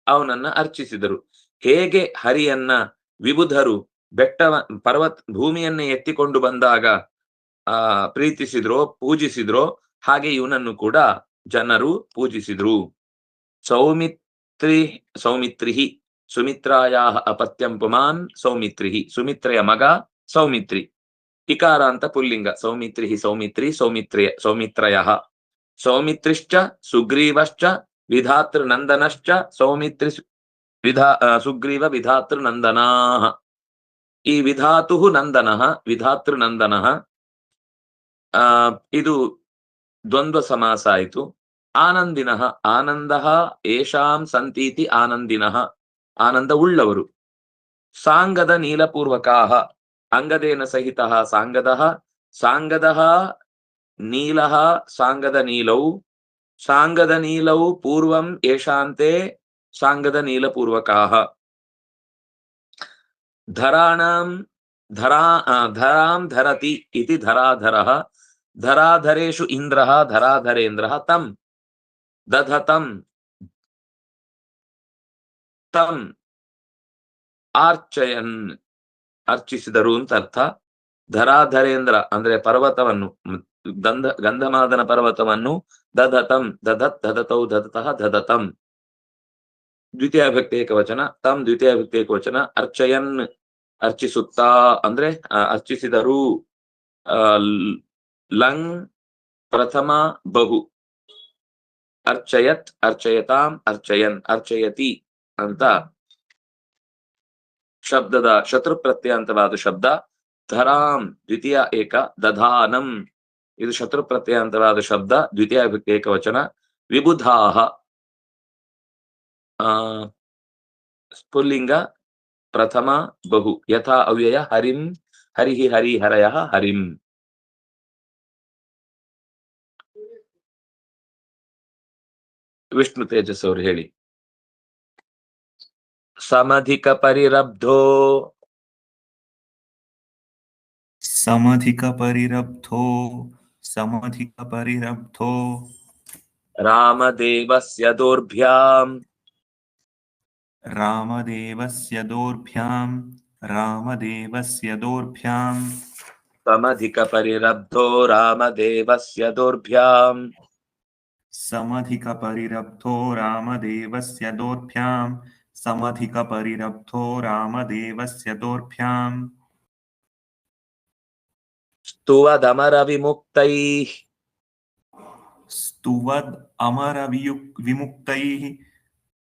Speaker 1: ಅವನನ್ನ ಅರ್ಚಿಸಿದರು. ಹೇಗೆ ಹರಿಯನ್ನ ವಿಬುಧರು ಭೂಮಿಯನ್ನೇ ಎತ್ತಿಕೊಂಡು ಬಂದಾಗ ಪ್ರೀತಿಸಿದ್ರೋ, ಪೂಜಿಸಿದ್ರೋ, ಹಾಗೆ ಇವನನ್ನು ಕೂಡ ಜನರು ಪೂಜಿಸಿದ್ರು. ಸೌಮಿತ್ರಿ ಸುಮಿತ್ರಾಯಾ ಅಪತ್ಯಂ ಪುಮಾನ್ ಸೌಮಿತ್ರಿ, ಸುಮಿತ್ರೆಯ ಮಗ ಸೌಮಿತ್ರಿ, ಇಕಾರ ಅಂತ ಪುಲ್ಲಿಂಗ. ಸೌಮಿತ್ರಿ ಸೌಮಿತ್ರಯ. ಸೌಮಿತ್ರಿಶ್ಚ ಸುಗ್ರೀವಶ್ಚ ವಿಧಾತೃ ನಂದನಶ್ಚ ಸೌಮಿತ್ರಿ ಸುಗ್ರೀವ ವಿಧಾತೃ ನಂದನಾ. ಈ ವಿಧಾತು ನಂದನಃ, ವಿಧಾತೃ ನಂದನಃ, ಇದು ದ್ವಂದ್ವ ಸಮಾಸ ಆಯಿತು. ಆನಂದಿನಃ, ಆನಂದಃ ಏಷಾಂ ಸಂತೀತಿ ಆನಂದಿನಃ, ಆನಂದ ಉಳ್ಳವರು. ಸಾಂಗದ ನೀಲಪೂರ್ವಕಾಹ, ಅಂಗದೇನ ಸಹಿತಃ ಸಾಂಗದಃ, ಸಾಂಗದಃ ನೀಲಃ ಸಾಂಗದ ನೀಲೌ ಸಾಂಗದ ನೀಲವು ಪೂರ್ವಂ ಯೇಷಾಂತೆ ಸಾಂಗದ ನೀಲಪೂರ್ವಕಾಹ ಧರಾಣಾಂ ಧರಾಂ ಧರತಿ ಇತಿ ಧರಾಧರಃ ಧರಾಧರೇಷು ಇಂದ್ರಃ ಧರಾಧರೇಂದ್ರಃ ತಂ ದಧತಂ ತಂ ಆರ್ಚಯನ್ ಅರ್ಚಿಸಿದರು ಅಂತ ಅರ್ಥ. ಧರಾಧರೇಂದ್ರ ಅಂದ್ರೆ ಪರ್ವತವನ್ನು, ಗಂಧಮಾದನ ಪರ್ವತವನ್ನು ದಧತಂ ದಧತ್ ದಧತೌ ದಧತಃ ದಧತಂ ದ್ವಿತೀಯ ಭಕ್ತಿ ಏಕವಚನ, ತಂ ದ್ವಿತೀಯ ಭಕ್ತಿ ಏಕವಚನ, ಅರ್ಚಯನ್ ಅರ್ಚಿಸುತ್ತಾ ಅಂದ್ರೆ ಅರ್ಚಿಸಿದರು. ಲಂಗ್ ಪ್ರಥಮ ಬಹು, ಅರ್ಚಯತ್ ಅರ್ಚಯತಾಂ ಅರ್ಚಯನ್ ಅರ್ಚಯತಿ ಅಂತ ಶಬ್ದದ ಶತ್ರು ಪ್ರತ್ಯಂತವಾದ ಶಬ್ದ. ಧರಾಂ ದ್ವಿತೀಯ ಏಕ, ದಧಾನಂ ಇದು ಶತ್ರು ಪ್ರತ್ಯಂತವಾದ ಶಬ್ದ, ದ್ವಿತೀಯ ಭಕ್ತಿ ಏಕವಚನ. ವಿಬುಧಾಹ ಸ್ಫುಲ್ಲಿಂಗ ಪ್ರಥಮ ಬಹು, ಯಥಾ ಅವ್ಯಯ ಹರಿಂ ಹರಿಹಿ ಹರಿಹರಯಃ ಹರಿಂ. ವಿಷ್ಣು ತೇಜಸ್ ಅವರು ಹೇಳಿ. ಸಮಧಿಕ ಪರಿರಬ್ಧೋ
Speaker 4: ಸಮಧಿಕ ಪರಿರಬ್ಧೋ ಸಮಧಿಕ ಪರಿರಬ್ಧೋ
Speaker 1: ರಾಮದೇವಸ್ಯ ದೌರ್ಭ್ಯಾಂ
Speaker 4: ರಾಮದೇವಸ್ಯ ದೌರ್ಭ್ಯಾಂ ರಾಮದೇವಸ್ಯ ದೌರ್ಭ್ಯಾಂ
Speaker 1: ಸಮಧಿಕ ಪರಿರಬ್ಧೋ ರಾಮದೇವಸ್ಯ ದೌರ್ಭ್ಯಾಂ
Speaker 4: ಸಮಧಿಕ ಪರಿರಬ್ಧೋ ರಾಮದೇವಸ್ಯ ದೌರ್ಭ್ಯಾಂ ಸಮಧಿಕ ಪರಿರಬ್ಧೋ ರಾಮದೇವಸ್ಯ ದೌರ್ಭ್ಯಾಂ
Speaker 1: ಸ್ತುವದಮರ ವಿಮುಕ್ತೈಃ
Speaker 4: ಸ್ತುವದ್ ಅಮರ ವಿಮುಕ್ತೈಃ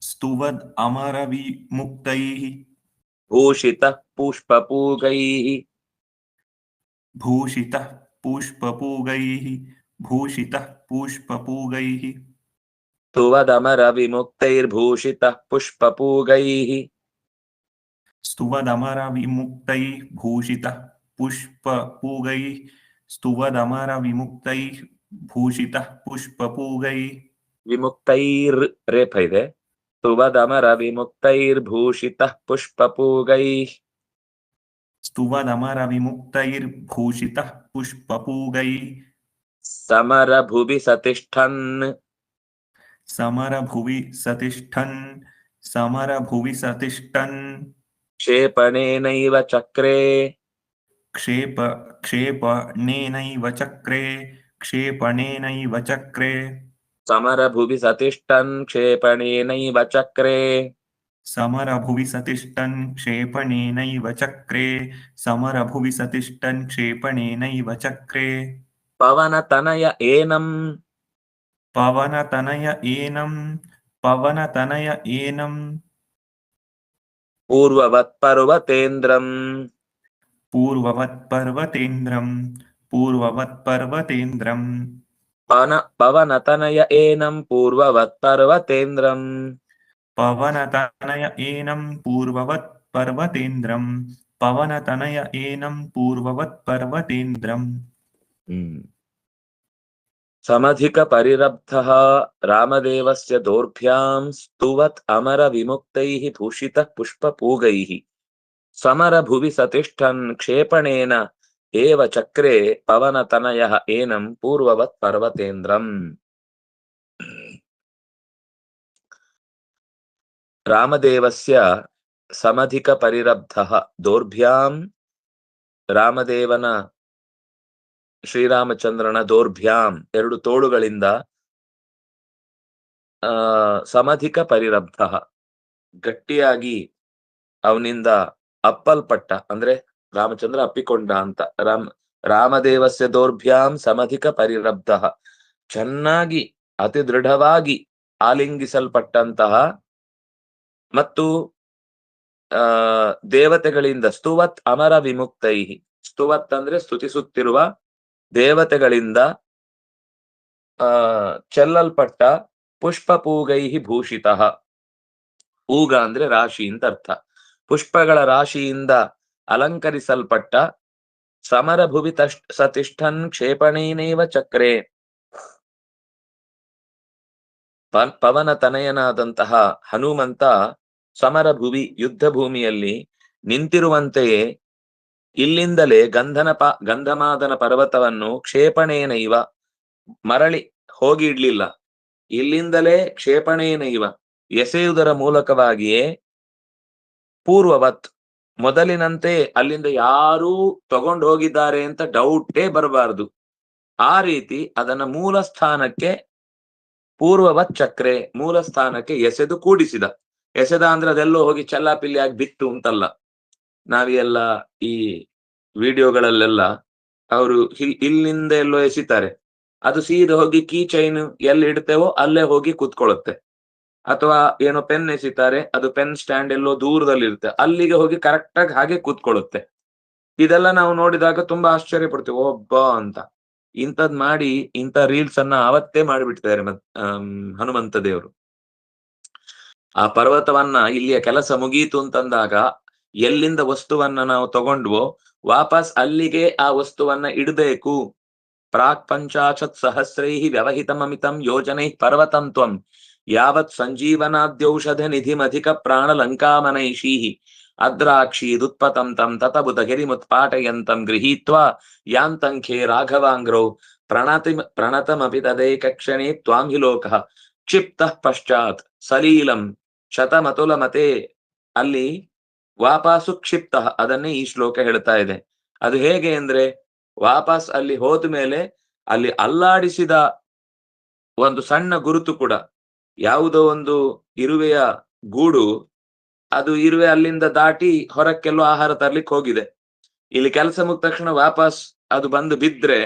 Speaker 4: ಸ್ತುವದ್ ಅಮರ ವಿಮುಕ್ತೈಃ
Speaker 1: ಭೂಷಿತಃ ಪುಷ್ಪಪೂಗೈಃ
Speaker 4: ಭೂಷಿತಃ ಪುಷ್ಪಪೂಗೈಃ ಭೂಷಿತಃ ಪುಷ್ಪಪೂಗೈಃ
Speaker 1: ಸ್ತುವದಮರ ವಿಮುಕ್ತೈರ್ಭೂಷಿತಃ ಪುಷ್ಪಪೂಗೈಃ
Speaker 4: ಸ್ತುವದಮರ ವಿಮುಕ್ತೈಃ ಭೂಷಿತಃ ಪುಷ್ಪಪೂಗೈಃ ಸ್ತುವದಮರ ವಿಮುಕ್ತೈಃ ಭೂಷಿತಃ ಪುಷ್ಪಪೂಗೈಃ
Speaker 1: ವಿಮುಕ್ತೈರ್ ರೇಫ ಇದೆ. ಸ್ತುವದಮರ ವಿಮುಕ್ತೈರ್ಭೂಷಿತಃ ಪುಷ್ಪಪೂಗೈಃ
Speaker 4: ಸ್ತುವದಮರ ವಿಮುಕ್ತೈರ್ಭೂಷಿತಃ ಪುಷ್ಪಪೂಗೈಃ
Speaker 1: ಸಮರ ಭುವಿ ಸತಿಷ್ಠನ್
Speaker 4: ಸಮರ ಭುವಿ ಸತಿಷ್ಠನ್ ಸಮರ ಭುವಿ ಸತಿಷ್ಠನ್
Speaker 1: ಕ್ಷೇಪಣೇನೈವ ಚಕ್ರೇ
Speaker 4: ಕ್ಷೇಪಣೇನೈವ ಚಕ್ರೇ ಕ್ಷೇಪಣೇನೈವ ಚಕ್ರೇ
Speaker 1: ಸಮರ ಭುವಿ ಸತಿಷ್ಠನ್ ಕ್ಷೇಪಣೇನೈವ ಚಕ್ರೇ
Speaker 4: ಸಮರ ಭುವಿ ಸತಿಷ್ಠನ್ ಕ್ಷೇಪಣೇನೈವ ಚಕ್ರೇ ಸಮರ ಭುವಿ ಸತಿಷ್ಠನ್ ಕ್ಷೇಪಣೇನೈವ ಚಕ್ರೇ
Speaker 1: ಪವನತನಯ ಏನಂ
Speaker 4: ಪವನತನಯ ಏನಂ ಪವನತನಯ ಏನಂ
Speaker 1: ಪೂರ್ವವತ್ ಪರ್ವತೇಂದ್ರಂ
Speaker 4: ಪೂರ್ವವತ್ ಪರ್ವತೇಂದ್ರಂ ಪೂರ್ವವತ್ ಪರ್ವತೇಂದ್ರಂ
Speaker 1: ಪವನತನಯ ಏನಂ ಪೂರ್ವವತ್ ಪರ್ವತೇಂದ್ರಂ
Speaker 4: ಪವನತನಯ ಏನಂ ಪೂರ್ವವತ್ ಪರ್ವತೇಂದ್ರಂ ಪವನತನಯ ಏನಂ ಪೂರ್ವವತ್ ಪರ್ವತೇಂದ್ರಂ
Speaker 1: ಸಮಧಿಕ ಪರಿರಬ್ಧಃ ರಾಮದೇವಸ್ಯ ದೌರ್ಭ್ಯಾಂ ಸ್ತುವತ್ ಅಮರ ವಿಮುಕ್ತೈಃ ಭೂಷಿತಃ ಪುಷ್ಪಪೂಗೈಃ ಸಮರ ಭುವಿ ಸತಿಷ್ಠನ್ ಕ್ಷೇಪಣೇನ ಏವ ಚಕ್ರೇ ಪವನತನಯಃ ಏನಂ ಪೂರ್ವವತ್ ಪರ್ವತೇಂದ್ರಂ. ರಾಮದೇವಸ್ಯ ಸಮಧಿಕ ಪರಿರಬ್ಧಃ ದೌರ್ಭ್ಯಾಂ ರಾಮದೇವನ ಶ್ರೀರಾಮಚಂದ್ರನ ದೌರ್ಭ್ಯಾಂ ಎರಡು ತೋಳುಗಳಿಂದ ಸಮಧಿಕ ಪರಿರಬ್ಧ ಗಟ್ಟಿಯಾಗಿ ಅವನಿಂದ ಅಪ್ಪಲ್ಪಟ್ಟ ಅಂದ್ರೆ ರಾಮಚಂದ್ರ ಅಪ್ಪಿಕೊಂಡ ಅಂತ. ರಾಮದೇವಸ್ಯ ದೌರ್ಭ್ಯಾಂ ಸಮಧಿಕ ಪರಿರಬ್ಧ ಚೆನ್ನಾಗಿ ಅತಿ ದೃಢವಾಗಿ ಆಲಿಂಗಿಸಲ್ಪಟ್ಟಂತಹ ಮತ್ತು ದೇವತೆಗಳಿಂದ ಸ್ತುವತ್ ಅಮರ ವಿಮುಕ್ತೈ, ಸ್ತುವತ್ ಅಂದ್ರೆ ಸ್ತುತಿಸುತ್ತಿರುವ ದೇವತೆಗಳಿಂದ ಚೆಲ್ಲಲ್ಪಟ್ಟ ಪುಷ್ಪಪೂಗೈ ಭೂಷಿತ. ಪೂಗ ಅಂದ್ರೆ ರಾಶಿ ಅಂತ ಅರ್ಥ. ಪುಷ್ಪಗಳ ರಾಶಿಯಿಂದ ಅಲಂಕರಿಸಲ್ಪಟ್ಟ ಸಮರ ಭುವಿ ಸತಿಷ್ಠನ್ ಕ್ಷೇಪಣೇನೇವ ಚಕ್ರೆ ಪವನ ತನಯನಾದಂತಹ ಹನುಮಂತ ಸಮರ ಭುವಿ ಯುದ್ಧ ಭೂಮಿಯಲ್ಲಿ ನಿಂತಿರುವಂತೆಯೇ ಇಲ್ಲಿಂದಲೇ ಗಂಧಮಾದನ ಪರ್ವತವನ್ನು ಕ್ಷೇಪಣೇನೈವ ಮರಳಿ ಹೋಗಿ ಇಡ್ಲಿಲ್ಲ. ಇಲ್ಲಿಂದಲೇ ಕ್ಷೇಪಣೇನೈವ ಎಸೆಯುವುದರ ಮೂಲಕವಾಗಿಯೇ ಪೂರ್ವವತ್ ಮೊದಲಿನಂತೆ ಅಲ್ಲಿಂದ ಯಾರೂ ತಗೊಂಡು ಹೋಗಿದ್ದಾರೆ ಅಂತ ಡೌಟೇ ಬರಬಾರದು. ಆ ರೀತಿ ಅದನ್ನ ಮೂಲ ಸ್ಥಾನಕ್ಕೆ ಪೂರ್ವವತ್ ಚಕ್ರೆ ಮೂಲ ಸ್ಥಾನಕ್ಕೆ ಎಸೆದು ಕೂಡಿಸಿದ. ಎಸೆದ ಅಂದ್ರೆ ಅದೆಲ್ಲೋ ಹೋಗಿ ಚೆಲ್ಲಾಪಿಲ್ಲಿಯಾಗಿ ಬಿತ್ತು ಅಂತಲ್ಲ. ನಾವೆಲ್ಲ ಈ ವಿಡಿಯೋಗಳಲ್ಲೆಲ್ಲ ಅವರು ಇಲ್ಲಿಂದ ಎಲ್ಲೋ ಎಸಿತಾರೆ, ಅದು ಸೀದಾ ಹೋಗಿ ಕೀ ಚೈನ್ ಎಲ್ಲಿ ಇಡ್ತೇವೋ ಅಲ್ಲೇ ಹೋಗಿ ಕೂತ್ಕೊಳ್ಳುತ್ತೆ. ಅಥವಾ ಏನೋ ಪೆನ್ ಎಸಿತಾರೆ, ಅದು ಪೆನ್ ಸ್ಟ್ಯಾಂಡ್ ಎಲ್ಲೋ ದೂರದಲ್ಲಿ ಇರುತ್ತೆ, ಅಲ್ಲಿಗೆ ಹೋಗಿ ಕರೆಕ್ಟ್ ಆಗಿ ಹಾಗೆ ಕೂತ್ಕೊಳ್ಳುತ್ತೆ. ಇದೆಲ್ಲ ನಾವು ನೋಡಿದಾಗ ತುಂಬಾ ಆಶ್ಚರ್ಯ ಪಡ್ತೀವಿ, ಒಬ್ಬ ಅಂತ. ಇಂಥದ್ ಮಾಡಿ ಇಂಥ ರೀಲ್ಸ್ ಅನ್ನ ಅವತ್ತೇ ಮಾಡಿಬಿಡ್ತಾರೆ ಹನುಮಂತ ದೇವರು. ಆ ಪರ್ವತವನ್ನ ಇಲ್ಲಿಯ ಕೆಲಸ ಮುಗೀತು ಅಂತಂದಾಗ ಎಲ್ಲಿಂದ ವಸ್ತುವನ್ನ ನಾವು ತಗೊಂಡ್ವೋ ವಾಪಸ್ ಅಲ್ಲಿಗೆ ಆ ವಸ್ತುವನ್ನ ಇಡಬೇಕು. ಪ್ರಾಕ್ ಪಂಚಾಶತ್ ಸಹಸ್ರೈಹಿ ವ್ಯವಹಿತಮಮಿತಂ ಯೋಜನೈ ಪರ್ವತಂ ತ್ವಂ ಯಾವತ್ ಸಂಜೀವನಾದ್ಯೌಷಧ ನಿಧಿಮಧಿಕ ಪ್ರಾಣ ಲಂಕಾಮನೈಷೀಹಿ ಅದ್ರಾಕ್ಷೀದುತ್ಪತಂ ತಂ ತತಬುತ ಗಿರಿಮುತ್ಪಾಟಯಂತಂ ಗೃಹೀತ್ವಾ ಯಾಂತಂಖೇ ರಾಘವಾಂಗ್ರೌ ಪ್ರಣತಮಪಿ ತದೇಕ ಕ್ಷಣೇ ತ್ವಾಂ ಹಿ ಲೋಕಃ ಕ್ಷಿಪ್ತಃ ಪಶ್ಚಾತ್ ಸಲೀಲಂ ಶತಮತುಲ ಮತೆ. ಅಲ್ಲಿ ವಾಪಸ್ಸು ಕ್ಷಿಪ್ತ, ಅದನ್ನೇ ಈ ಶ್ಲೋಕ ಹೇಳ್ತಾ ಇದೆ. ಅದು ಹೇಗೆ ಅಂದ್ರೆ, ವಾಪಸ್ ಅಲ್ಲಿ ಹೋದ ಮೇಲೆ ಅಲ್ಲಿ ಅಲ್ಲಾಡಿಸಿದ ಒಂದು ಸಣ್ಣ ಗುರುತು ಕೂಡ, ಯಾವುದೋ ಒಂದು ಇರುವೆಯ ಗೂಡು, ಅದು ಇರುವೆ ಅಲ್ಲಿಂದ ದಾಟಿ ಹೊರಕ್ಕೆಲ್ಲೋ ಆಹಾರ ತರ್ಲಿಕ್ಕೆ ಹೋಗಿದೆ. ಇಲ್ಲಿ ಕೆಲಸ ಮುಗಿದ ತಕ್ಷಣ ವಾಪಸ್ ಅದು ಬಂದು ಬಿದ್ರೆ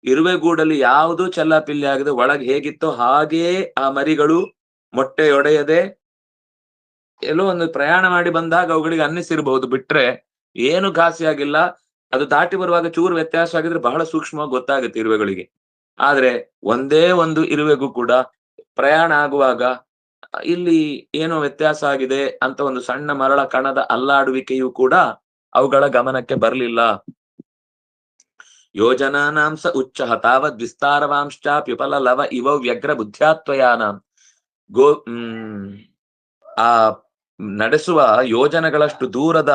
Speaker 1: ಇರುವೆ ಗೂಡಲ್ಲಿ ಯಾವುದೂ ಚೆಲ್ಲಾಪಿಲ್ಲಿ ಆಗದೆ ಒಳಗೆ ಹೇಗಿತ್ತೋ ಹಾಗೇ ಆ ಮರಿಗಳು ಮೊಟ್ಟೆಯೊಡೆಯದೆ ಎಲ್ಲೋ ಒಂದು ಪ್ರಯಾಣ ಮಾಡಿ ಬಂದಾಗ ಅವುಗಳಿಗೆ ಅನ್ನಿಸಿರ್ಬಹುದು, ಬಿಟ್ರೆ ಏನು ಘಾಸಿ ಆಗಿಲ್ಲ. ಅದು ದಾಟಿ ಬರುವಾಗ ಚೂರು ವ್ಯತ್ಯಾಸ ಆಗಿದ್ರೆ ಬಹಳ ಸೂಕ್ಷ್ಮವಾಗಿ ಗೊತ್ತಾಗುತ್ತೆ ಇರುವೆಗಳಿಗೆ. ಆದ್ರೆ ಒಂದೇ ಒಂದು ಇರುವೆಗೂ ಕೂಡ ಪ್ರಯಾಣ ಆಗುವಾಗ ಇಲ್ಲಿ ಏನೋ ವ್ಯತ್ಯಾಸ ಆಗಿದೆ ಅಂತ ಒಂದು ಸಣ್ಣ ಮರಳ ಕಣದ ಅಲ್ಲಾಡುವಿಕೆಯೂ ಕೂಡ ಅವುಗಳ ಗಮನಕ್ಕೆ ಬರಲಿಲ್ಲ. ಯೋಜನಾನಾಂಸ ಉಚ್ಚ ತಾವದ್ ವಿಸ್ತಾರವಾಂಶ್ಚಾಪ್ಯುಪಲ ಲವ ಇವ ವ್ಯಗ್ರ ಬುದ್ಧ್ಯಾತ್ವಯಾನಾಂ ಆ ನಡೆಸುವ ಯೋಜನೆಗಳಷ್ಟು ದೂರದ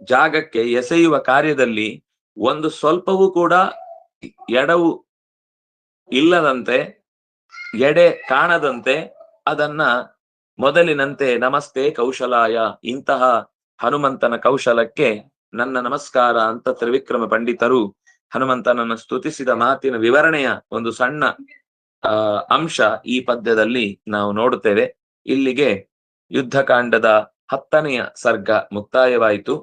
Speaker 1: ಜಾಗಕ್ಕೆ ಎಸೆಯುವ ಕಾರ್ಯದಲ್ಲಿ ಒಂದು ಸ್ವಲ್ಪವೂ ಕೂಡ ಎಡವು ಇಲ್ಲದಂತೆ, ಎಡೆ ಕಾಣದಂತೆ ಅದನ್ನ ಮೊದಲಿನಂತೆ ನಮಸ್ತೆ ಕೌಶಲಾಯ, ಇಂತಹ ಹನುಮಂತನ ಕೌಶಲಕ್ಕೆ ನನ್ನ ನಮಸ್ಕಾರ ಅಂತ ತ್ರಿವಿಕ್ರಮ ಪಂಡಿತರು ಹನುಮಂತನನ್ನು ಸ್ತುತಿಸಿದ ಮಾತಿನ ವಿವರಣೆಯ ಒಂದು ಸಣ್ಣ ಅಂಶ ಈ ಪದ್ಯದಲ್ಲಿ ನಾವು ನೋಡುತ್ತೇವೆ. ಇಲ್ಲಿಗೆ ಯುದ್ಧಕಾಂಡದ 10ನೆಯ ಸರ್ಗ ಮುಕ್ತಾಯವಾಯಿತು.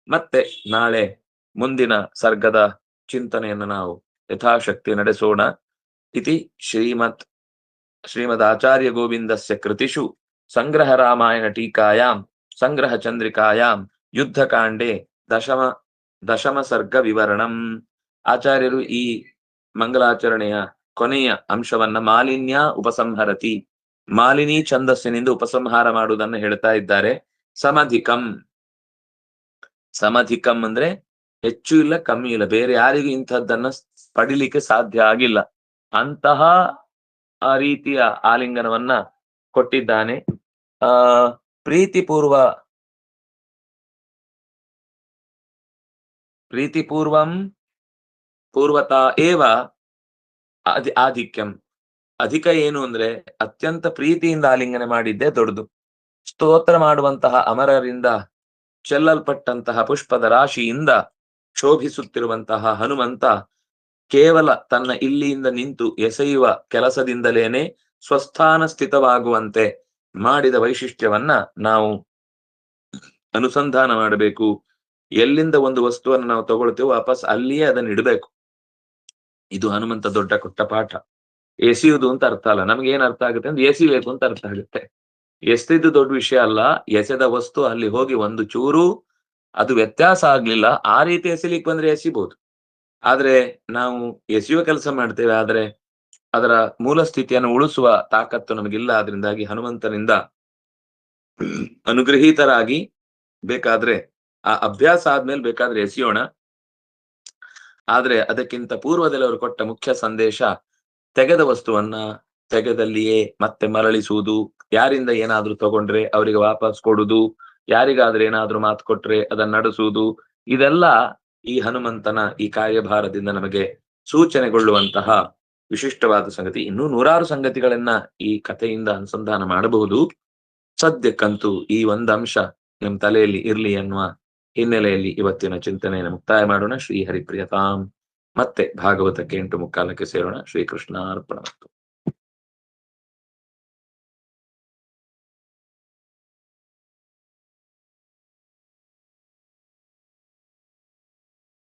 Speaker 1: ಮತ್ತೆ ನಾಳೆ ಮುಂದಿನ ಸರ್ಗದ ಚಿಂತನೆಯನ್ನು ನಾವು ಯಥಾಶಕ್ತಿ ನಡೆಸೋಣ. ಇತಿ ಶ್ರೀಮದ್ ಆಚಾರ್ಯ ಗೋವಿಂದಸ್ಯ ಕೃತಿಷು ಸಂಗ್ರಹ ರಾಮಾಯಣ ಟೀಕಾಯಾಂ ಸಂಗ್ರಹ ಚಂದ್ರಿಕಾಯಾಂ ಯುದ್ಧಕಾಂಡೆ ದಶಮ ಸರ್ಗ ವಿವರಣಂ. ಆಚಾರ್ಯರು ಈ ಮಂಗಲಾಚರಣೆಯ ಕೊನೆಯ ಅಂಶವನ್ನ ಮಾಲಿನ್ಯ ಉಪಸಂಹರತಿ, ಮಾಲಿನಿ ಛಂದಸ್ಸಿನಿಂದ ಉಪಸಂಹಾರ ಮಾಡುವುದನ್ನು ಹೇಳ್ತಾ ಇದ್ದಾರೆ. ಸಮಧಿಕಂ ಅಂದ್ರೆ ಹೆಚ್ಚು ಇಲ್ಲ ಕಮ್ಮಿ ಇಲ್ಲ, ಬೇರೆ ಯಾರಿಗೂ ಇಂಥದ್ದನ್ನ ಪಡಿಲಿಕ್ಕೆ ಸಾಧ್ಯ ಆಗಿಲ್ಲ, ಅಂತಹ ಆ ರೀತಿಯ ಆಲಿಂಗನವನ್ನ ಕೊಟ್ಟಿದ್ದಾನೆ. ಪ್ರೀತಿಪೂರ್ವಂ ಪೂರ್ವತಾ ಏವ ಆಧಿಕ್ಯಂ. ಅಧಿಕ ಏನು ಅಂದ್ರೆ ಅತ್ಯಂತ ಪ್ರೀತಿಯಿಂದ ಆಲಿಂಗನೆ ಮಾಡಿದ್ದೇ ದೊಡ್ಡದು. ಸ್ತೋತ್ರ ಮಾಡುವಂತಹ ಅಮರರಿಂದ ಚೆಲ್ಲಲ್ಪಟ್ಟಂತಹ ಪುಷ್ಪದ ರಾಶಿಯಿಂದ ಶೋಭಿಸುತ್ತಿರುವಂತಹ ಹನುಮಂತ ಕೇವಲ ತನ್ನ ಇಲ್ಲಿಯಿಂದ ನಿಂತು ಎಸೆಯುವ ಕೆಲಸದಿಂದಲೇನೆ ಸ್ವಸ್ಥಾನ ಸ್ಥಿತವಾಗುವಂತೆ ಮಾಡಿದ ವೈಶಿಷ್ಟ್ಯವನ್ನ ನಾವು ಅನುಸಂಧಾನ ಮಾಡಬೇಕು. ಎಲ್ಲಿಂದ ಒಂದು ವಸ್ತುವನ್ನು ನಾವು ತಗೊಳ್ತೇವೆ ವಾಪಸ್ ಅಲ್ಲಿಯೇ ಅದನ್ನ ಇಡಬೇಕು. ಇದು ಹನುಮಂತ ದೊಡ್ಡ ಕೊಟ್ಟ ಪಾಠ. ಎಸೆಯುವುದು ಅಂತ ಅರ್ಥ ಅಲ್ಲ, ನಮ್ಗೆ ಏನ್ ಅರ್ಥ ಆಗುತ್ತೆ ಅಂದ್ರೆ ಎಸಿಬೇಕು ಅಂತ ಅರ್ಥ ಆಗುತ್ತೆ. ಎಸೆದು ದೊಡ್ಡ ವಿಷಯ ಅಲ್ಲ, ಎಸೆದ ವಸ್ತು ಅಲ್ಲಿ ಹೋಗಿ ಒಂದು ಚೂರು ಅದು ವ್ಯತ್ಯಾಸ ಆಗ್ಲಿಲ್ಲ, ಆ ರೀತಿ ಎಸಿಲಿಕ್ಕೆ ಬಂದ್ರೆ ಎಸಿಬಹುದು. ಆದ್ರೆ ನಾವು ಎಸೆಯುವ ಕೆಲಸ ಮಾಡ್ತೇವೆ, ಆದ್ರೆ ಅದರ ಮೂಲ ಸ್ಥಿತಿಯನ್ನು ಉಳಿಸುವ ತಾಕತ್ತು ನಮಗಿಲ್ಲ. ಅದರಿಂದಾಗಿ ಹನುಮಂತನಿಂದ ಅನುಗ್ರಹೀತರಾಗಿ ಬೇಕಾದ್ರೆ ಆ ಅಭ್ಯಾಸ ಆದ್ಮೇಲೆ ಬೇಕಾದ್ರೆ ಎಸೆಯೋಣ. ಆದ್ರೆ ಅದಕ್ಕಿಂತ ಪೂರ್ವದಲ್ಲಿ ಅವರು ಕೊಟ್ಟ ಮುಖ್ಯ ಸಂದೇಶ, ತೆಗೆದ ವಸ್ತುವನ್ನ ತೆಗೆದಲ್ಲಿಯೇ ಮತ್ತೆ ಮರಳಿಸುವುದು, ಯಾರಿಂದ ಏನಾದ್ರೂ ತಗೊಂಡ್ರೆ ಅವರಿಗೆ ವಾಪಸ್ ಕೊಡುವುದು, ಯಾರಿಗಾದ್ರೂ ಏನಾದ್ರೂ ಮಾತು ಕೊಟ್ರೆ ಅದನ್ನ ನಡೆಸುವುದು, ಇದೆಲ್ಲ ಈ ಹನುಮಂತನ ಈ ಕಾರ್ಯಭಾರದಿಂದ ನಮಗೆ ಸೂಚನೆಗೊಳ್ಳುವಂತಹ ವಿಶಿಷ್ಟವಾದ ಸಂಗತಿ. ಇನ್ನೂ ನೂರಾರು ಸಂಗತಿಗಳನ್ನ ಈ ಕಥೆಯಿಂದ ಅನುಸಂಧಾನ ಮಾಡಬಹುದು. ಸದ್ಯಕ್ಕಂತೂ ಈ ಒಂದು ಅಂಶ ನಿಮ್ ತಲೆಯಲ್ಲಿ ಇರ್ಲಿ ಎನ್ನುವ ಹಿನ್ನೆಲೆಯಲ್ಲಿ ಇವತ್ತಿನ ಚಿಂತನೆಯನ್ನು ಮುಕ್ತಾಯ ಮಾಡೋಣ. ಶ್ರೀ ಹರಿಪ್ರಿಯತಾಂ. ಮತ್ತೆ ಭಾಗವತಕ್ಕೆ 8:45 ಸೇರೋಣ. ಶ್ರೀಕೃಷ್ಣ ಅರ್ಪಣ.